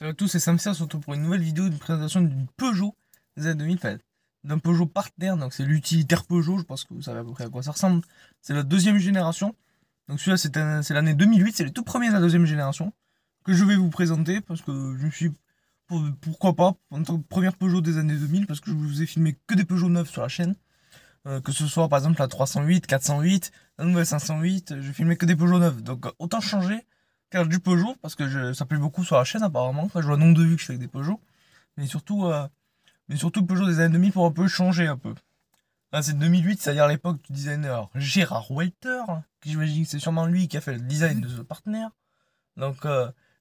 Salut à tous, c'est Samsia, on se retrouve pour une nouvelle vidéo d'une présentation d'une Peugeot des années 2000, enfin, d'un Peugeot partenaire, donc c'est l'utilitaire Peugeot, je pense que vous savez à peu près à quoi ça ressemble. C'est la deuxième génération, donc celui-là c'est l'année 2008, c'est les tout premiers de la deuxième génération, que je vais vous présenter, parce que je me suis, pourquoi pas, en tant que première Peugeot des années 2000, parce que je vous ai filmé que des Peugeot neufs sur la chaîne, que ce soit par exemple la 308, 408, la nouvelle 508, je filmais que des Peugeot neufs, donc autant changer faire du Peugeot, parce que ça plaît beaucoup sur la chaîne apparemment. Enfin, je vois le nombre de vues que je fais avec des Peugeot. Mais surtout Peugeot des années 2000 pour un peu changer un peu. Là, c'est 2008, c'est-à-dire l'époque du designer Gérard Walter, qui j'imagine que c'est sûrement lui qui a fait le design de ce partenaire. Donc,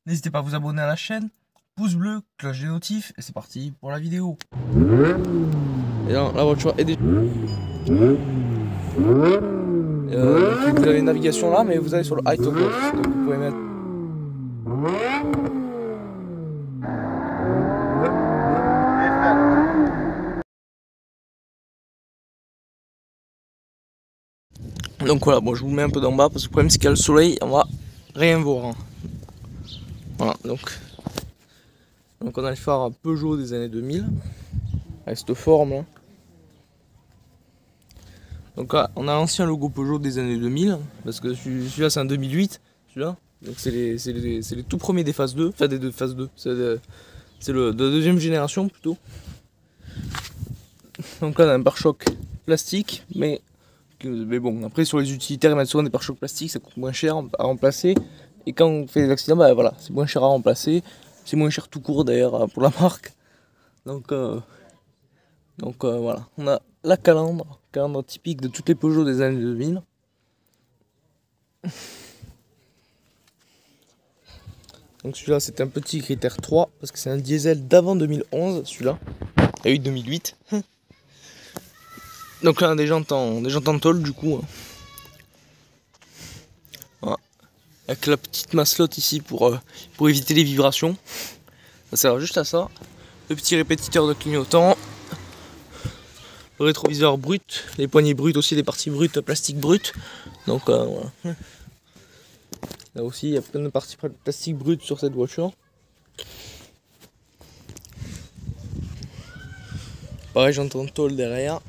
n'hésitez pas à vous abonner à la chaîne. Pouce bleu, cloche des notifs, et c'est parti pour la vidéo. Et là, la voiture est déjà... vous avez une navigation là, mais vous allez sur le High Top Golf. Donc vous pouvez mettre... Donc voilà, bon, je vous mets un peu d'en bas parce que le problème c'est qu'il y a le soleil, on va rien voir. Hein. Voilà, donc on a le phare Peugeot des années 2000 avec cette forme là. Donc là, on a l'ancien logo Peugeot des années 2000 parce que celui-là c'est un 2008, celui-là. Donc c'est les tout premiers des phases 2, enfin des deux phases 2, c'est de la deuxième génération plutôt. Donc là on a un pare-choc plastique, mais bon, après sur les utilitaires ils mettent souvent des pare-chocs plastiques, ça coûte moins cher à remplacer. Et quand on fait des accidents, bah voilà, c'est moins cher à remplacer, c'est moins cher tout court d'ailleurs pour la marque. Donc voilà, on a la calandre typique de toutes les Peugeot des années 2000. Donc celui-là c'était un petit critère 3 parce que c'est un diesel d'avant 2011 celui-là. Il y a eu 2008. Donc là des jantes en tôle du coup. Hein. Voilà. Avec la petite maslotte ici pour éviter les vibrations. Ça sert juste à ça. Le petit répétiteur de clignotant. Le rétroviseur brut. Les poignées brutes aussi, les parties brutes, plastique brut. Donc voilà. Là aussi il y a plein de parties plastique brutes sur cette voiture. Pareil, j'entends tôle derrière.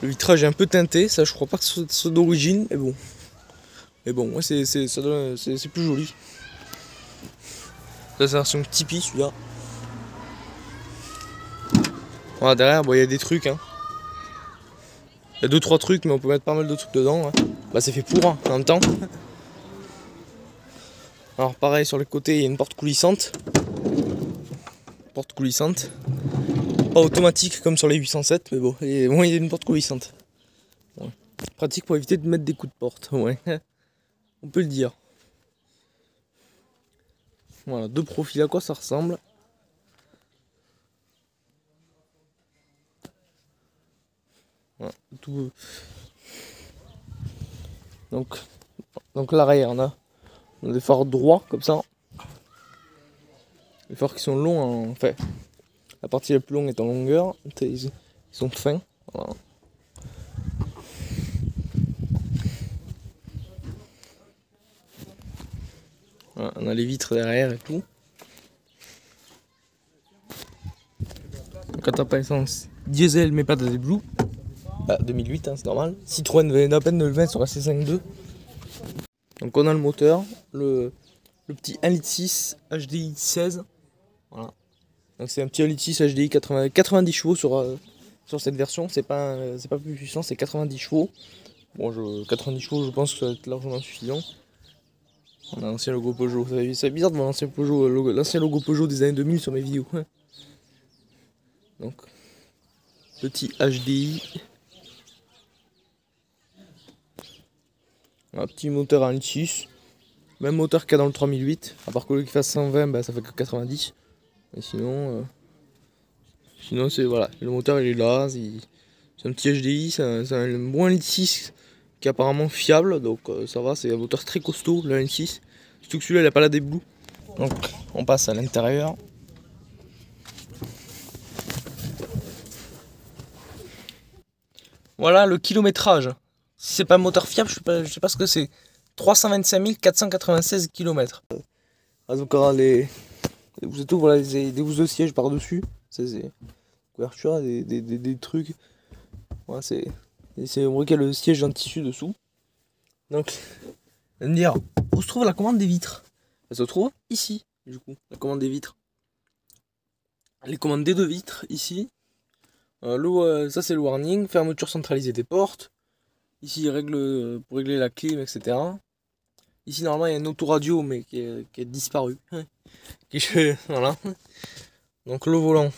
Le vitrage est un peu teinté, ça je crois pas que ce soit d'origine, mais bon. Mais bon, moi c'est plus joli. Ça c'est la version Tipeee celui-là. Voilà, derrière, bon, il y a des trucs. Hein. Il y a 2-3 trucs, mais on peut mettre pas mal de trucs dedans. Hein. Bah c'est fait pour, hein, en même temps. Alors pareil, sur les côtés, il y a une porte coulissante. Pas automatique comme sur les 807, mais bon, il y a une porte coulissante. Ouais. Pratique pour éviter de mettre des coups de porte, ouais. On peut le dire. Voilà, deux profils, à quoi ça ressemble. Voilà, tout. Donc l'arrière, on a des phares droits comme ça. Les phares qui sont longs, en fait. La partie la plus longue est en longueur, ils sont fins. Voilà. Voilà, on a les vitres derrière et tout. Quand t'as pas essence, diesel mais pas de Blue. Bah 2008 hein, c'est normal. Citroën venait à peine de le mettre sur la C5.2. Donc on a le moteur, le petit 1,6 litre HDI 16. Voilà. Donc c'est un petit 1,6 litre HDI 90 chevaux sur cette version. C'est pas plus puissant, c'est 90 chevaux. Bon, 90 chevaux, je pense que ça va être largement suffisant. On a l'ancien logo Peugeot. C'est bizarre de voir l'ancien logo Peugeot des années 2000 sur mes vidéos. Ouais. Donc, petit HDI. Un petit moteur à 1,6. Même moteur qu'il y a dans le 3008. À part que le qui fasse 120, bah, ça fait que 90. Et sinon c'est voilà. Le moteur il est là. C'est un petit HDI. C'est un bon 1,6 qui est apparemment fiable. Donc ça va. C'est un moteur très costaud, le 1,6. Surtout que celui-là il a pas la Blue. Donc on passe à l'intérieur. Voilà le kilométrage. Si c'est pas un moteur fiable, je sais pas ce que c'est. 325 496 km. Ah, donc on a les Vous êtes tout, voilà, des housses de siège par-dessus. C'est couverture, des trucs. Voilà, on voit qu'il y a le siège en tissu dessous. Donc, vous allez me dire, où se trouve la commande des vitres? Elle se trouve ici, du coup, la commande des vitres. Les commandes des 2 vitres, ici. Ça, c'est le warning. Fermeture centralisée des portes. Ici, pour régler la clim, etc. Ici, normalement, il y a un autoradio, mais qui a disparu. Voilà. Donc, le volant,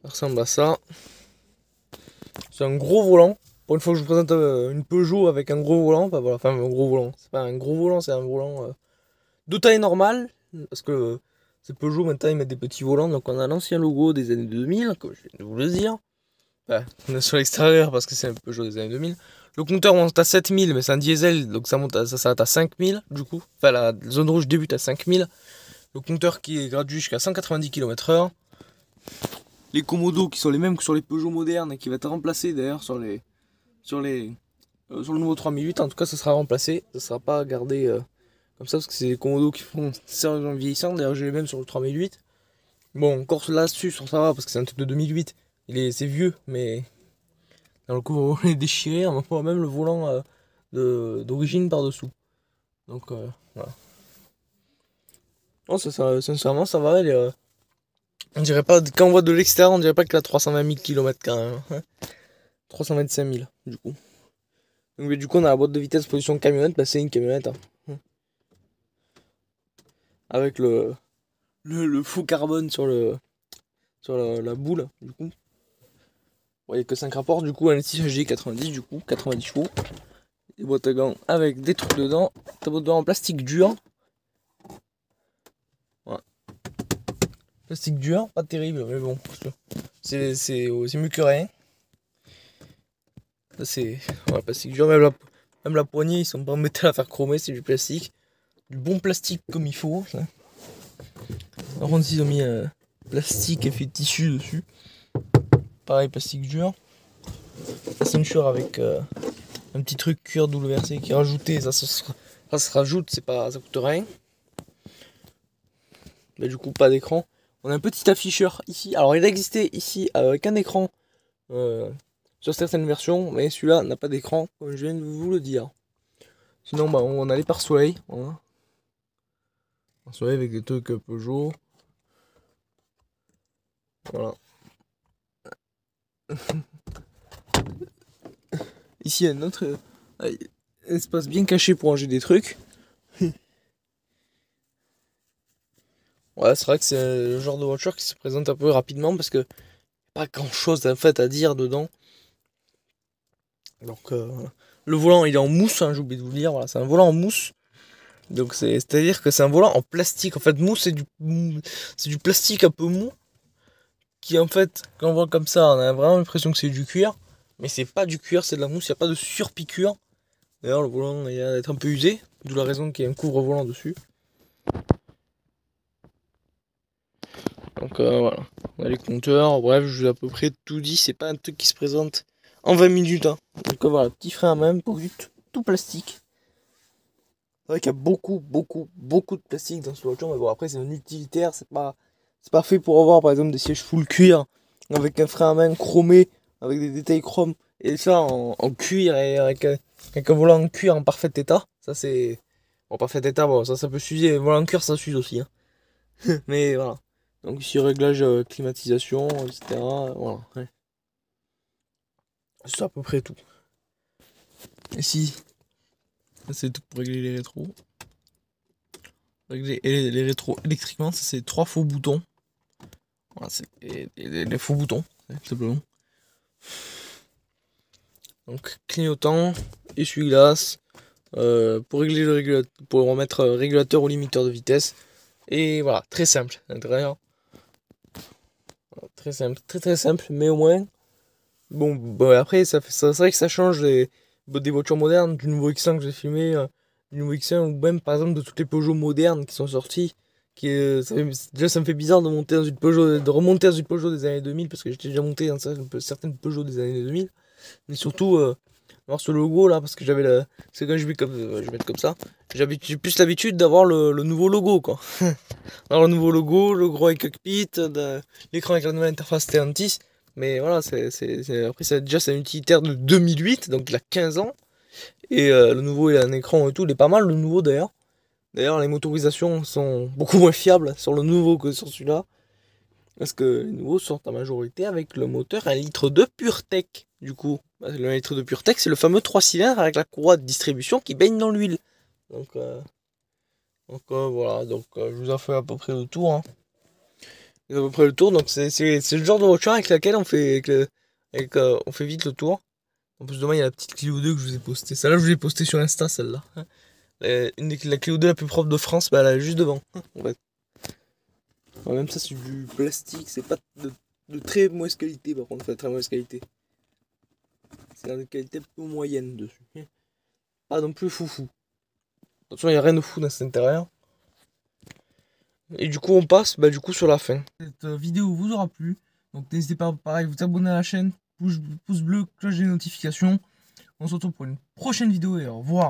ça ressemble à ça. C'est un gros volant. Pour une fois que je vous présente une Peugeot avec un gros volant, bah voilà, enfin un gros volant. C'est pas un gros volant, c'est un volant de taille normale. Parce que ces Peugeot maintenant ils mettent des petits volants. Donc on a l'ancien logo des années 2000, comme je viens de vous le dire. Bah, on est sur l'extérieur parce que c'est un Peugeot des années 2000. Le compteur monte à 7000, mais c'est un diesel, donc ça s'arrête à 5000 du coup. Enfin la zone rouge débute à 5000. Le compteur qui est gradué jusqu'à 190 km/h. Les commodos qui sont les mêmes que sur les Peugeot modernes et qui va être remplacé d'ailleurs sur le nouveau 3008. En tout cas, ça sera remplacé, ça sera pas gardé comme ça parce que c'est des commodos qui font sérieusement vieillissant. D'ailleurs, j'ai les mêmes sur le 3008. Bon, encore là-dessus, ça va parce que c'est un truc de 2008. C'est vieux, mais dans le coup, on est déchiré. On voit même le volant d'origine par-dessous. Donc, voilà. Non, sincèrement, ça va. On dirait pas, quand on voit de l'extérieur, on dirait pas qu'il a 320 000 km quand même. Hein. 325 000 du coup. Donc, du coup, on a la boîte de vitesse position camionnette, bah, c'est une camionnette. Hein. Avec le faux carbone sur la boule, du coup. Bon, il n'y a que 5 rapports, du coup, un 6G 90, du coup, 90 chevaux. Des boîtes à gants avec des trucs dedans. Ta boîte de gants en plastique dur. Voilà. Plastique dur, pas terrible, mais bon. C'est mieux que rien. C'est plastique dur, même la poignée, ils sont pas en métal à faire chromer, c'est du plastique. Du bon plastique comme il faut. Ça. Par contre, ils ont mis un plastique et fait tissu dessus. Pareil, plastique dur. La ceinture avec un petit truc cuir WRC qui est rajouté. Ça se rajoute, ça coûte rien. Mais du coup, pas d'écran. On a un petit afficheur ici. Alors, il existait ici avec un écran sur certaines versions, mais celui-là n'a pas d'écran, comme je viens de vous le dire. Sinon, bah, on a les pare-soleil. Voilà. Pare-soleil avec des trucs Peugeot. Voilà. Ici, il y a un autre espace bien caché pour ranger des trucs. Ouais, c'est vrai que c'est le genre de voiture qui se présente un peu rapidement parce que pas grand chose en fait à dire dedans. Donc le volant il est en mousse, hein, j'ai oublié de vous le dire, voilà, c'est un volant en mousse. Donc c'est-à-dire que c'est un volant en plastique. En fait, mousse c'est du plastique un peu mou qui en fait quand on voit comme ça, on a vraiment l'impression que c'est du cuir, mais c'est pas du cuir, c'est de la mousse, il n'y a pas de surpiqûre. D'ailleurs, le volant il a d'être un peu usé, d'où la raison qu'il y a un couvre-volant dessus. Donc voilà, on a les compteurs, bref, je vous ai à peu près tout dit, c'est pas un truc qui se présente en 20 minutes. Hein. Donc voilà, petit frein à main, tout plastique. C'est vrai qu'il y a beaucoup de plastique dans cette voiture, mais bon après c'est un utilitaire, c'est pas fait pour avoir par exemple des sièges full cuir, avec un frein à main chromé, avec des détails chrome, et ça en cuir et avec un volant en cuir en parfait état. Ça c'est... En parfait état, bon ça peut s'user, le volant en cuir ça s'use aussi. Hein. Mais voilà. Donc ici réglage climatisation, etc. Voilà. Ouais. C'est à peu près tout. Ici, c'est tout pour régler les rétros. Régler les rétros électriquement, ça c'est 3 faux boutons. Voilà, c'est les faux boutons, tout simplement. Donc clignotant, essuie-glace, pour régler le régulateur, pour remettre régulateur ou limiteur de vitesse. Et voilà, très simple à l'intérieur. Très simple, très simple, mais au moins. Bon après, c'est vrai que ça change des voitures modernes, du nouveau X1 que j'ai filmé, du nouveau X1, ou même par exemple de toutes les Peugeot modernes qui sont sorties. Déjà, ça me fait bizarre de remonter dans une Peugeot des années 2000, parce que j'étais déjà monté dans certaines Peugeot des années 2000. Mais surtout, voir ce logo là, parce que j'avais le... C'est quand je vais comme... je vais mettre comme ça. J'ai plus l'habitude d'avoir le nouveau logo, quoi. Alors le nouveau logo, le gros cockpit, l'écran avec la nouvelle interface Stellantis. Mais voilà, après c'est un utilitaire de 2008, donc il a 15 ans. Et le nouveau, il a un écran et tout, il est pas mal le nouveau d'ailleurs. D'ailleurs, les motorisations sont beaucoup moins fiables sur le nouveau que sur celui-là. Parce que les nouveaux sortent en majorité avec le moteur 1,2 litre PureTech. Du coup, le 1 litre de PureTech, c'est le fameux 3 cylindres avec la courroie de distribution qui baigne dans l'huile. Donc voilà, je vous ai fait à peu près le tour. Hein. À peu près le tour, donc c'est le genre de voiture avec laquelle on fait, on fait vite le tour. En plus, demain, il y a la petite Clio 2 que je vous ai postée. Celle-là, je vous l'ai postée sur Insta, celle-là. La Clio 2 la plus propre de France, bah, elle est juste devant. En fait. Alors, même ça, c'est du plastique, c'est pas de très mauvaise qualité, par contre, très mauvaise qualité. C'est de qualité plutôt moyenne dessus. Pas non plus foufou. Attention, il n'y a rien de fou dans cet intérieur. Et du coup, on passe du coup sur la fin. Cette vidéo vous aura plu. Donc n'hésitez pas, pareil, vous abonner à la chaîne. Pouce bleu, cloche des notifications. On se retrouve pour une prochaine vidéo et au revoir.